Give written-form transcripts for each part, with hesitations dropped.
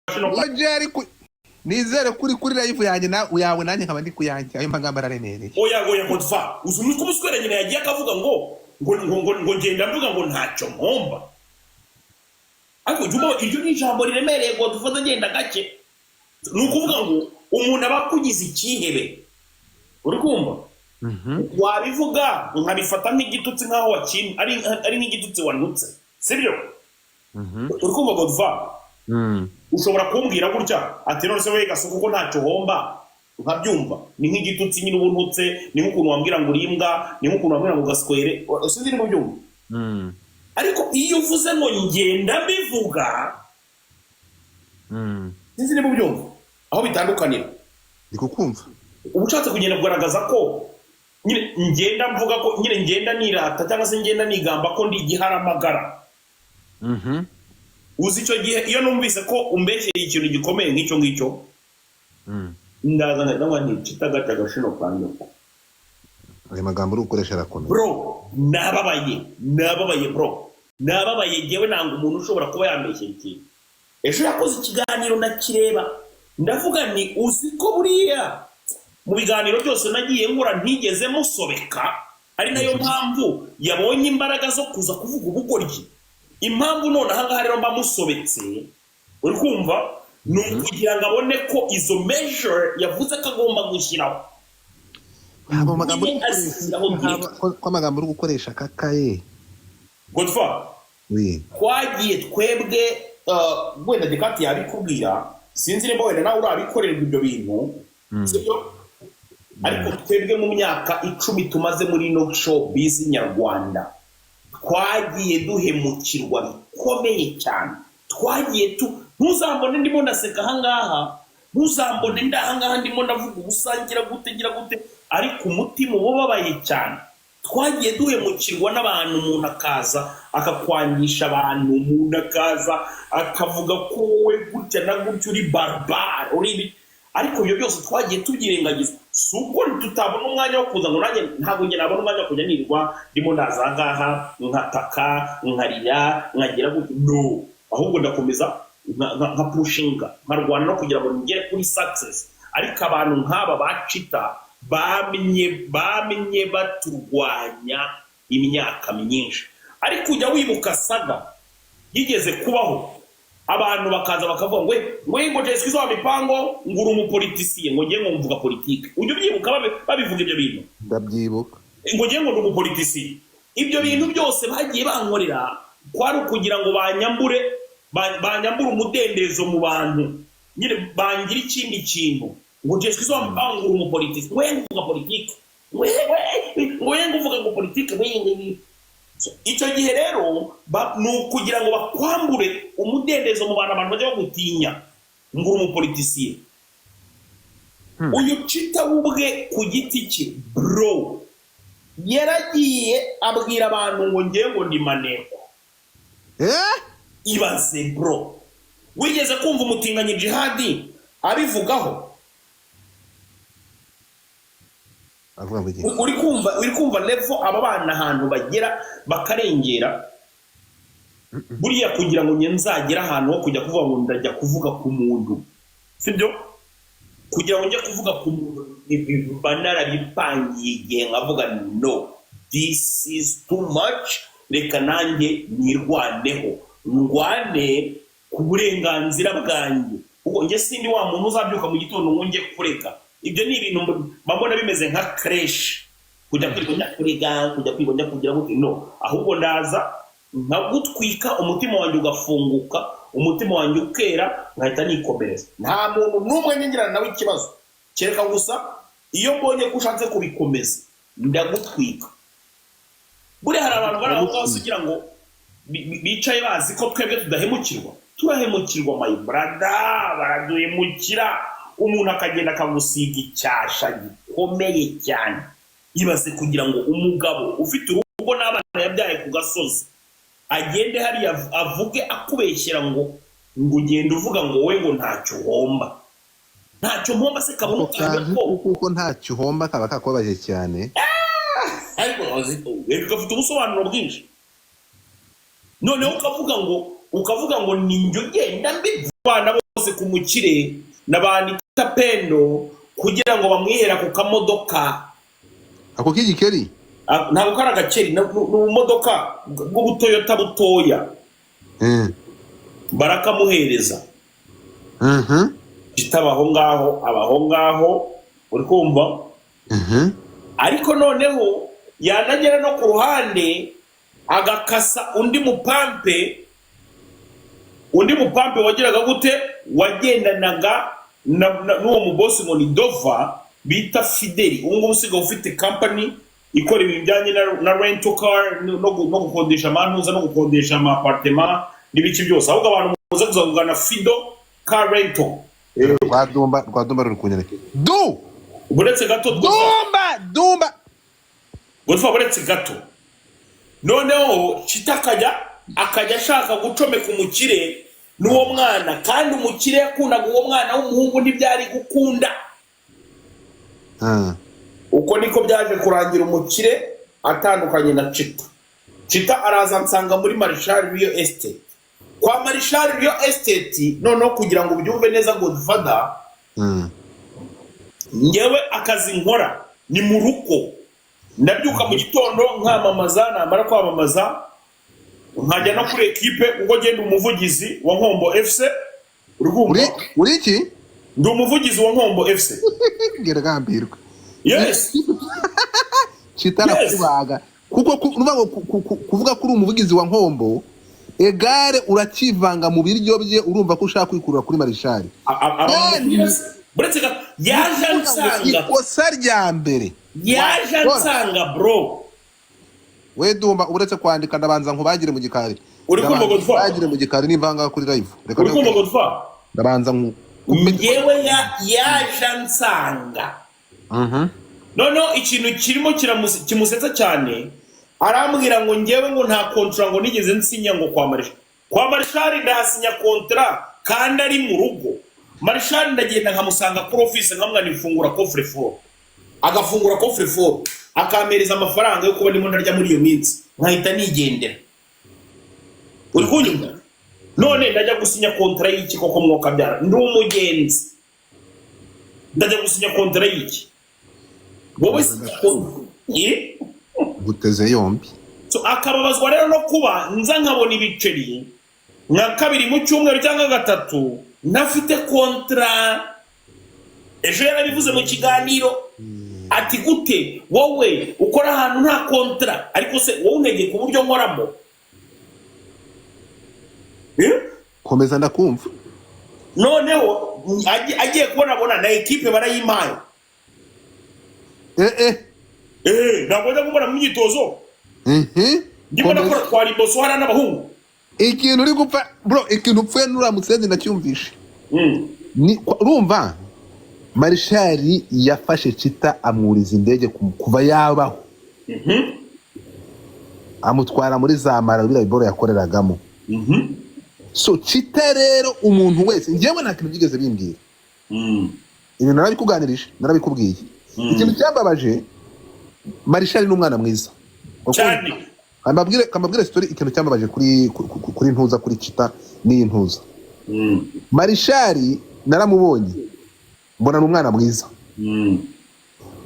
Ojeri nizere kuri live yanjye na uyawe nanjye nkaba ndi kuyanjye ayo magambo araremereye. Oya Godfa uzunuko umuswera nyine yagiye akavuga ngo ngenda mvuga ngo ntacyo mpomba. Ariko juma iryo ni ijambo riremereye Godfa ndagenda gake. Nukuvuga ngo umuntu abakugize ikihebe. Uri kumva? Wabivuga nkabifata nk'igitutsi nkaho wakintu ari nk'igitutsi wanutse. Sibyo? Uri kumva Godfa? Ushobora kumbwira gutya ati none se we gasuko ko ntacyo homba nkabyumva ni nk'igitutsi nyine ubuntutse ni nk'ukuntu wambwira ngo urimbwa ni nk'ukuntu wambwira ngo gaswere sinzi ni mubyumva ariko iyo uvuze ngo ngenda bivuga sinzi ni mubyumva aho bitandukanira ndikukumva ubushatse kugenda kugaragaza ko nyine ngenda mvuga ko nyine ngenda nirata cyangwa se ngenda nigamba ko ndi giharamagara uzi icyo gihe iyo numvise ko umbeshyeye ikintu gikomeye nk'icyo ngicyo ndaza ndabona nticitagaca agashino kanjye ayo magambo uri gukoresha arakomeye bro nababaye bro nababaye jewe nanga umuntu ushobora kuba yambeshyeye ikintu ejo yakoze ikiganiro nakireba ndavuga ni uzi ko buriya mu biganiro byose nagiye nkora ntigeze musobeka ari nayo mpamvu yabonye imbaraga zo kuza kuvuga ubugoryi impamvu none ahangaha rero mbamusobetse uri kumva nukugira ngo abone ko izo measure yavuze ko agomba gushyiraho abo magambo uri gukoresha kakaye Godfa twagiye twebwe wenda dekati yabikubwira sinzi niba wenda nawe urabikorerwa ibyo bintu sibyo ariko twebwe mu myaka 10 tumaze muri no show biz nyarwanda twagiye duhemukirwa bikomeye cyane twagiye ntuzambone ndimo ndaseka ahangaha ntuzambone ndahangaha ndimo ndavuga ubusangira gute ariko umutima ubabaye cyane twagiye duhemukirwa n'abantu umuntu akaza akakwangisha abantu umuntu akaza akavuga ko wowe gutya na gutya uri barbar uri ariko ibyo byose twagiye tubyirengagiza suko tutabona umwanya wo kuza ngo nanjye ntabwo nge nabona umwanya wo kujya nirwa ndimo ndazangaha nkataka nkarira nkagira gutya no ahubwo ndakomeza nka pushinga nkarwana no kugira ngo ngere kuri success ariko abantu nk'aba bacita bamenye baturwanya imyaka myinshi ariko ujya wibuka saga yigeze kubaho abantu bakaza bakavuga ngo Jesu Kristo mipango nguru umupolitisiye ngo ngiye ngo mvuga politike ujye byibuka babivuga ibyo bintu ndabyibuka ngo ngiye ngo ndi umupolitisiye ibyo bintu byose bagiye bankorera kwari ukugira ngo banyambure umudendezo mu bantu nyine bangira ikindi kintu ngo Jesu Kristo mipango nguru umupolitisiye we mvuga politike we mvuga ngo politike we icyo gihe rero nukugira ngo bakwambure umudendezo mu bantu bajya gutinya ngo umupolitisiye uyu cita ubwe ku giti cye bro yaragiye abwira abantu ngo ngiye ngo ndi maneko ibaze bro wigeze kumva umutinganye jihadi abivugaho uri kumva level aba bana ahantu bagera bakarengera buriya kugira ngo nzagera ahantu ho kujya kuvuga ngo ndajya kuvuga ku muntu sibyo kugira ngo njye kuvuga ku muntu banarabipangiye igihe nkavuga no this is too much reka nanjye nirwaneho ndwane ku burenganzira bwanjye ubwo njye sindi wa muntu uzabyuka mu gitondo ngo njye kureka ibyo ni ibintu babona bimeze nka crash kujya kwibonja kugira ngo no ahubwo ndaza nkagutwika umutima wanjye ugafunguka umutima wanjye ukera ngahita nikomereza nta muntu n'umwe nyingirana nawe ikibazo kereka gusa iyo mbonye ko ushatse kubikomeza ndagutwika buri hari abantu baravuga kugira ngo bicaye bazi ko twebwe turahemukirwa my brother baraduhemukira umuntu akagenda akagusiga icyasha gikomeye cyane ibaze kugira ngo umugabo ufite urugo n'abana yabyaye ku gasozi agende hariya avuge akubeshyira ngo ugende uvuga ngo we ngo ntacyo homba se kabone kuko ntacyo homba kaba kakubabaje cyane ariko gafite ubusobanuro bwinshi noneho ukavuga ngo ni njye ugenda mbivana bose ku mukire n'abanika pendo kugira ngo bamwihera ku kamodoka ako k'igikeri ntabwo kari agakeri n'ubumodoka bw'ubutoyota butoya barakamuhereza abaho ngaho uri kumva ariko noneho yanagera no ku ruhande agakasa undi mupampe wagiraga gute wagendanaga n'uwo mubosi ngo ni Dova bita Fideli ubu ngubu usigaye ufite company ikora ibintu bijyanye na rental car no gukodesha amantuza no gukodesha amapartema n'ibiki byose ahubwo abantu muze kuzagana Fido car rental rwadumba ruri kunyereka buretse gato dumba Godfa buretse gato noneho Chita akajya ashaka gucomeka umukire n'uwo mwana kandi umukire yakundaga uwo mwana w'umuhungu ntibyari gukunda uko niko byaje kurangira umukire atandukanye na Chita araza nsanga muri Marshall Real Estate kwa Marshall Real Estate noneho kugira ngo ubyumve neza Godfather ngewe akazi nkora ni mu ruko ndabyuka mu gitondo nkamamaza namara kwamamaza nkajya no kuri equipe ubwo genda umuvugizi wa Nkombo FC uri iki ndi umuvugizi wa Nkombo FC geragambirwa yes Chitara kubaga kuko kuvuga kuri umuvugizi wa Nkombo egare urakivanga mu biryo bye urumva ko ushaka kwikurura kuri Marishari buretse yaje ansanga ikosa rya mbere yaje ansanga bro we dumba uretse kwandika ndabanza nkubagire mu gikari uri kumva Godfa bagire mu gikari nivanga kuri live uri kumva Godfa ndabanza ngewe yaje ansanga noneho ikintu kirimo kimusetsa cyane arambwira ngo ngewe ngo nta contrat ngo nigeze nsinya ngo kwa Marshall ndahasinya contrat kandi ari mu rugo Marshall ndagenda nkamusanga kuri office nkamwana ifungura coffre fort agafungura coffre fort akamereza amafaranga yo kuba ndimo ndarya muri iyo minsi nkahita nigendera uri kunyumva none ndajya gusinya contrat y'iki koko mwoka byara ndi umugenzi ndajya gusinya contrat y'iki wowe guteze yombi so akababazwa rero no kuba nza nkabona ibiceri nka kabiri mu cyumweru cyangwa gatatu ntafite contrat ejo yarabivuze mu kiganiro ati gute wowe ukora ahantu nta contrat ariko se wowe untegeye ku buryo nkoramo komeza ndakumva noneho agiye kubona na equipe barayimaye ntabwo njya kubona mu myitozo ndimo nakora twari iboso hariya n'abahungu ikintu uri gupfa bro ikintu upfuye nuramutsenzi ndacyumvishe urumva Marshall yafashe Chita amwuriza indege kuva yabaho amutwara muri za Mara bira biboro yakoreragamo so Chita rero umuntu wese ngewe nta kintu byigeze bimbwira ibintu narabikuganirije narabikubwiye ikintu cyambabaje Marshall n'umwana mwiza cyane kambabwire story ikintu cyambabaje kuri ntuza kuri Chita n'iyi ntuza Marshall naramubonye mbona n'umwana mwiza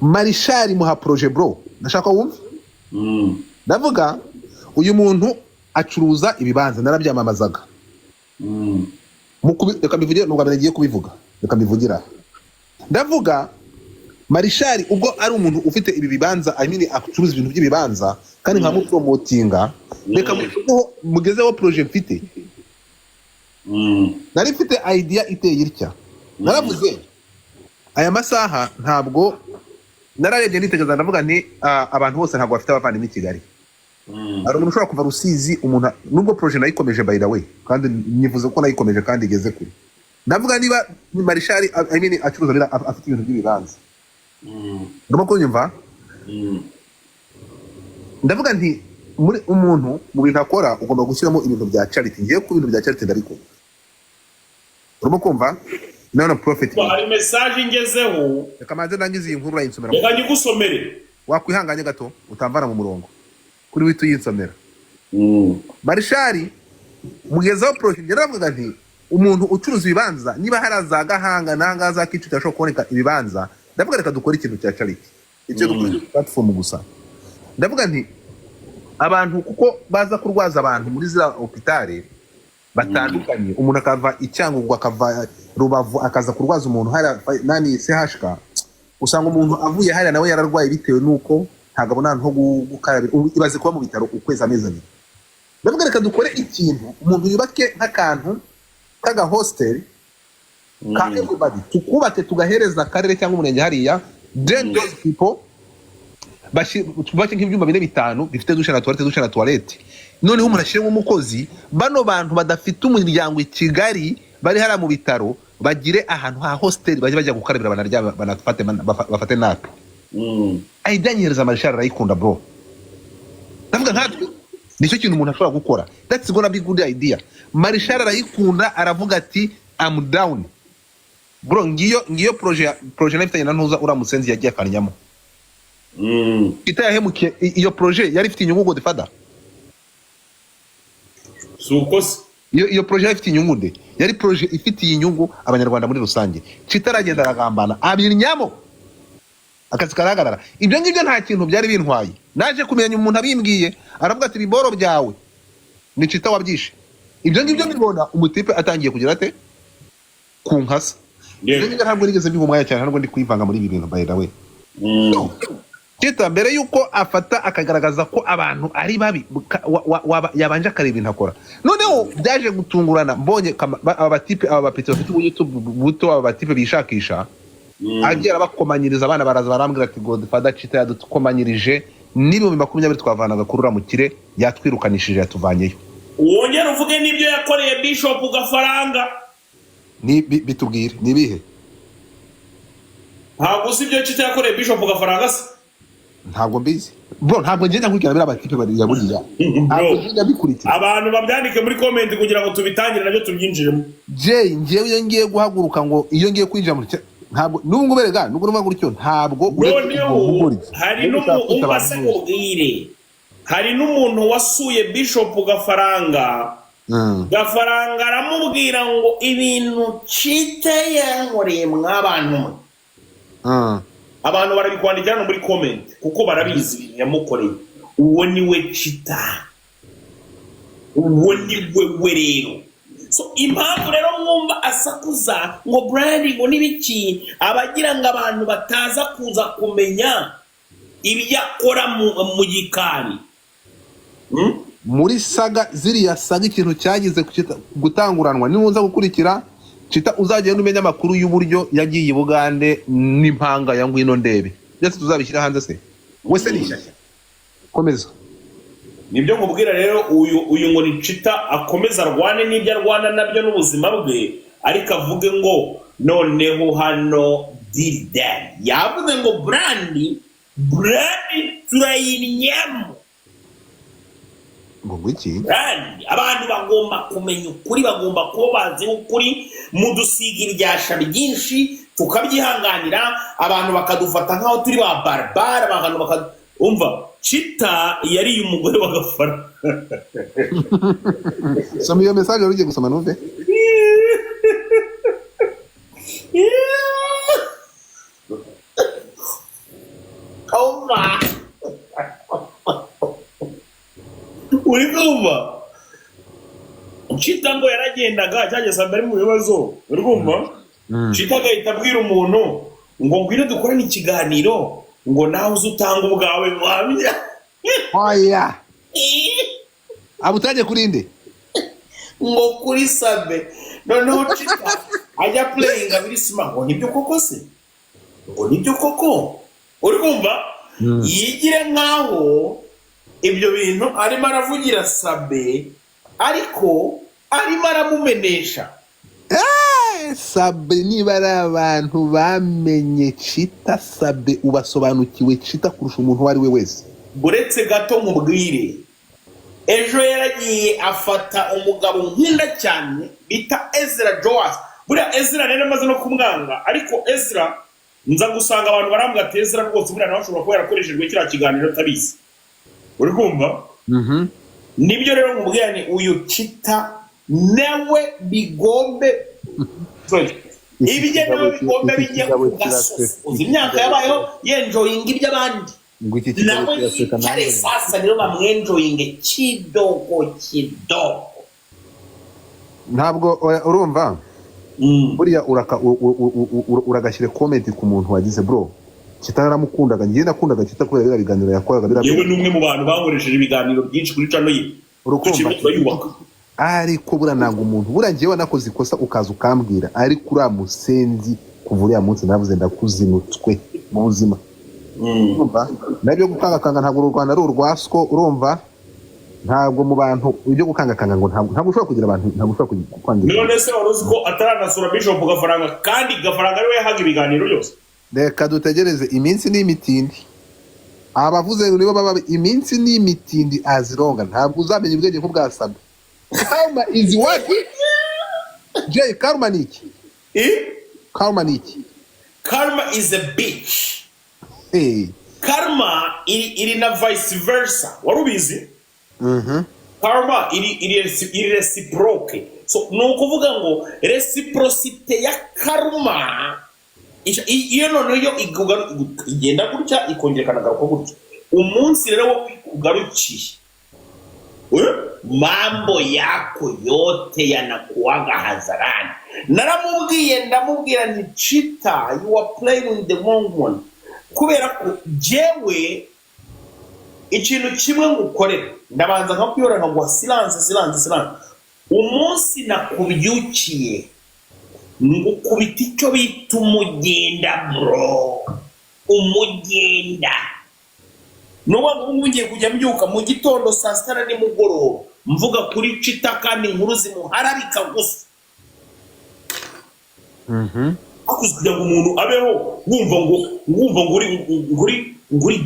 Marshall muha projet bro ndashaka wumve ndavuga uyu muntu acuruza ibibanza narabyamamazaga reka mbivugire nubwo ngiye kubivuga reka mbivugira ndavuga Marshall ubwo ari umuntu ufite ibi bibanza acuruza ibintu by'ibibanza kandi nka mupromotinga reka mugezeho projet mfite nari mfite idea iteye itya naravuze aya masaha ntabwo nararebye nitegereza ndavuga nti abantu bose ntabwo bafite abavandimwe i Kigali hari umuntu ushobora kuva Rusizi umuntu nubwo projet nayikomeje by the way kandi nivuze ko nayikomeje kandi igeze kure ndavuga niba Marshall acuruza afite ibintu by'ibibanza ndimo kunyumva ndavuga nti muri umuntu mu bintu akora ugomba gushyiramo ibintu bya charity ngiye ku bintu bya charity ndariko urimo kumva none prophet hari message ngezeho reka manze ndangize iyi nkuru rayinsomera reka nyigusomere wakwihanganye gato utamvana mu murongo kuri witu yinsomera Marshall mugezaho project ndaravuga nti umuntu ucuruza ibibanza niba hari za Gahanga nanga za Kicukiro ashobora kuboneka ibibanza, ndavuga reka dukora ikintu cya charity, icyo dukora platform gusa. Ndavuga nti abantu kuko baza kurwaza abantu muri zira hopitale batandukanye, umuntu akava Icyangugu akava Rubavu akaza kurwaza umuntu hari nani CHK, usanga umuntu avuye hari nawe yararwaye bitewe nuko ntagabona nto gukarabira, ibaze kuba mu bitaro ukwezi amezi abiri. Ndavuga reka dukore ikintu umuntu yubake nk'akantu kaga hostel ka everybody, tukubake tugahereza akarere cyangwa umurenge hariya, then those people tubake nk'ibyumba 4-5 bifite dushe na toilette. Noneho umuntu ashiremo umukozi, bano bantu badafite umuryango i Kigali bari hara mu bitaro bagire ahantu ha hostel bajya gukarabira banaryama bafate nape. Aidanyereza Marshal arayikunda bro. Ndavuga nkatwe nicyo kintu umuntu ashobora gukora. That's gonna be good idea. Marshal arayikunda, aravuga ati I'm down. Bro, ngiyo projet nafitanye na Ntuza uramusenzi yagiye akanyamo. Itayahemukiye iyo projet yari ifite inyungu de fada. Sukos iyo projet yari ifite inyungu de. Yari projet ifitiye inyungu abanyarwanda muri rusange. Citaragenda aragambana abinyamo. Akazi karagarara. Ibyo ngibyo nta kintu byari bintwaye. Naje kumenya umuntu abimbwiye, aravuga ati biboro byawe ni Cita wabyishe. Ibyo ngibyo mbibona umutipe atangiye kugira ate kunkasa. Ibyo ngibyo ntabwo nigeze mbihumwaya cyane, ntabwo ndi kwivanga muri ibi bintu by the way. Cita mbere yuko afata akagaragaza ko abantu ari babi yabanje akareba ibintu akora. Noneho byaje gutungurana, mbonye abatipe abapeti bafite YouTube buto, abatipe bishakisha agera bakomanyiriza abana baraza barambwira ati Godfather Cita yadukomanyirije n'ibihumbi 20 twavanaga kurura mu kire, yatwirukanishije yatuvanyeyo. Wongera uvuge n'ibyo yakoreye Bishop Gafaranga. Ni bitubwire ni bihe? Ntabwo uzi ibyo Cita yakoreye Bishop Gafaranga se? Ntabwo mbizi. Bro, ntabwo ngenda nkurikira bira abatipe bari yaburiya. Ntabwo ngenda bikurikira. Abantu babyandike muri comment kugira ngo tubitangire nabyo tubyinjiremo. Ngewe ngiye guhaguruka ngo iyo ngiye kwinjira muri ntabwo nubwo berega nubwo numva gutyo ntabwo hari n'umuntu wasuye Bishop Gafaranga. Gafaranga aramubwira ngo ibintu Cita yankoreye mw'abantu. Abantu barabikwandikira muri comment kuko barabizi ibintu yamukoreye. Uwo niwe Cita, uwo niwe rero. So impamvu rero mwumva asakuza ngo branding ngo nibiki, abagira ngo abantu bataza kuza kumenya ibyo akora mu gikari. Muri saga ziriya saga ikintu cyagize gutanguranwa nimuza gukurikira Cita uzagenda umenya amakuru y'uburyo yagiye Bugande n'impanga ya Ngwino Ndebe. Byose tuzabishyira hanze se. Wese nishyashya. Komeza. Nibyo nkubwira rero uyu ngo ni Cita akomeza arwane n'ibyo arwana nabyo n'ubuzima bwe, ariko avuge ngo noneho hano Dildan yavuze ngo brandi turayinyemo. Ngo iki? Abantu bagomba kumenya ukuri, bagomba kuba bazi ukuri, mudusigira ibyasha byinshi tukabyihanganira, abantu bakadufata nkaho turi ba barbara, abantu umva Cita yari umugore wa Gafaranga. Soma iyo message ugiye gusoma numve. Koma. Uri kumva? Cita ngo yaragendaga cyageze mbere mu bibazo. Uri kumva? Cita agahita abwira umuntu ngo ngwino dukorane ikiganiro, ngo nawe uzutanga ubwawe mwabya. Oya. Abutaje kurinde. Ngo kuri Sabe. Noneho Cita ajya playing abiri sima ngo nibyo koko se? Ngo nibyo koko. Uri kumva? Yigire nkaho ibyo bintu arimo aravugira Sabe, ariko arimo aramumenesha. Sabe niba ari abantu bamenye Cita, Sabe ubasobanukiwe Cita kurusha umuntu wari we wese. Buretse gato mubwire, ejo yaragiye afata umugabo nkunda cyane bita Ezra Joas. Buriya Ezra rero amaze no kumwanga, ariko Ezra nza gusanga abantu barambwa ati Ezra rwose buriya nawe ashobora kuba yarakoreshejwe kiriya kiganiro tabizi. Uri kumva? Nibyo rero mubwira ni uyu Cita nawe bigombe ibigenewe bigombe bijye ku gasozi uzi imyaka yabayeho yenjoyinga iby'abandi nawe yicare sasa rero bamwenjoyinge kidogo ntabwo urumva buriya uragashyire comment ku muntu wagize bro kitaramukundaga ngiye nakundaga kita kubera bira biganiro yakoraga yewe numwe mu bantu bankoresheje ibiganiro byinshi kuri channel ye urukumva ariko bura nanga umuntu bura ngiye wanakoze ikosa ukaza ukambwira ariko uramusenzi kuvuriya munsi navuze ndakuzinutswe mu buzima urumva nabyo gukangakanga ntabwo u Rwanda ari urwasco urumva ntabwo mu bantu ibyo gukangakanga ngo ntabwo ushobora kugira abantu ntabwo ushobora kwangira none se waruzi ko ataranasura Bishop Gafaranga kandi Gafaranga ariwe yahaga ibiganiro byose reka dutegereze iminsi n'imitindi abavuze nibo baba iminsi n'imitindi azironga ntabwo uzamenya ubwenge ko bwasabye karma is what Jay karma niki karma niki karma is a bitch karma iri na vice versa warubizi karma iri reciproke so nukuvuga ngo reciprocity ya karma iyo noneho igenda gutya ikongera garuka gutya umunsi rero wo kugarukiye mambo yako yote yanakuaga hadharani naramubwiye ndamubwira ni Chita you are playing with the wrong one kubera ko jewe ikintu kimwe ngukorera ndabanza nkakuyora nkaguha silence umunsi nakubyukiye ngukubita icyo bita umugenda bro umugenda nuba ngiye kujya mbyuka mu gitondo saa 6 nimugoroba mvuga kuri Chita kandi inkuru zimuharabika gusa akugira ngo umuntu abeho wumva ngo uri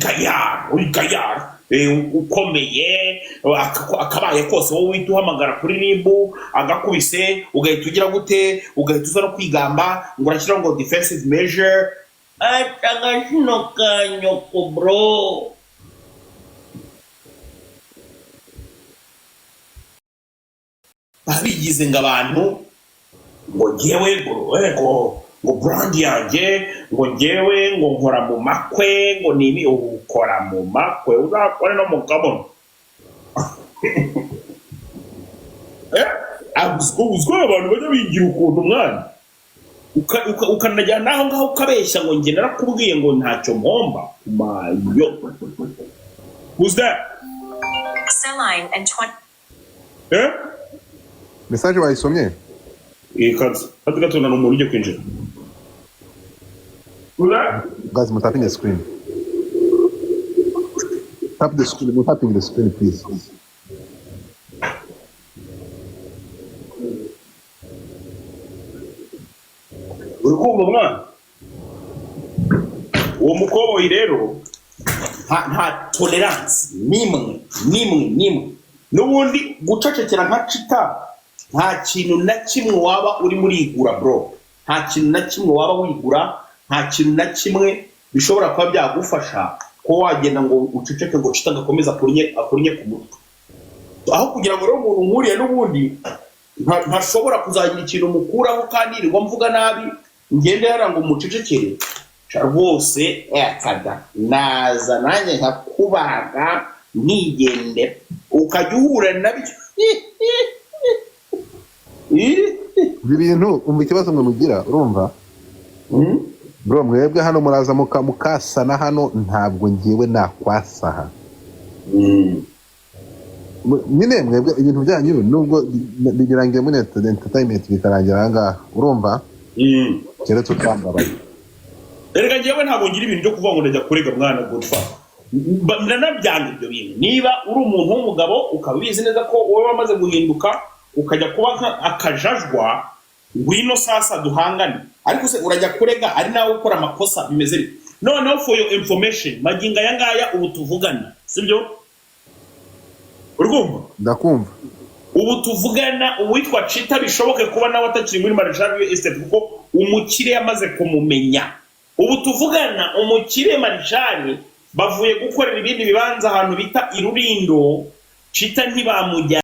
gayar ukomeye akabaye kose wowe wita uhamagara kuri nibu agakubise ugahita ugira gute ugahita uza no kwigamba ngo urashyira ngo defensive measure agashino kanyoko bro babigize ngo abantu ngo ngewe ngo brand yanjye ngo ngewe ngo nkora mu makwe ngo nibi ukora mu makwe uzakora no mu kabono uzwo abantu bajya bigira ukuntu mwana ukanajyana naho ngaho ukabeshya ngo nge narakubwiye ngo ntacyo mpomba mayo who's that Celine and 20 message wayisomye kazi gatuna n'umuntu ujye kwinjira guys I'm tapping the screen tap the screen I'm tapping the screen please urukumva mwana uwo mukoboyi rero nta tolerance nimwe n'ubundi gucecekera nka Chita nta kintu na kimwe waba uri muri igura bro nta kintu na kimwe waba wigura nta kintu na kimwe bishobora kuba byagufasha ko wagenda ngo uceceke ngo Chita gakomeza akurunye ku mutwe aho kugira ngo rero umuntu nkuriye n'ubundi ntashobora kuzagira ikintu mukuraho kandi irirwa mvuga nabi ngende yarango mucecekere rwose yakada naza nanjye nkakubaga nigende ukajya uhura nabyo ibi bintu umva ikibazo mwe mugira urumva bro mwebwe hano muraza mukasana hano ntabwo ngiyewe nakwasaha nyine mwebwe ibintu byanyu nubwo birangiye muri entertainment bikarangira ngaha urumva keretse utambabaye erega ngiyewe ntabwo ngira ibintu byo kuvuga ngo ndajya kurega mwana Godfather ndanabyanga ibyo bintu niba uri umuntu w'umugabo ukaba ubizi neza ko wowe wamaze guhinduka ukajya kuba akajajwa ngwino sasa duhangane ariko se urajya kurega ari nawe ukora amakosa bimeze bite noneho for your information maginga yangaya ubu tuvugana sibyo urumva ndakumva ubu tuvugana uwitwa Chita bishoboke kuba nawe atakiri muri Marshall Estate kuko umukire yamaze kumumenya ubu tuvugana umukire Marshall bavuye gukorera ibindi bibanza ahantu bita Irurindo Chita ntibamujya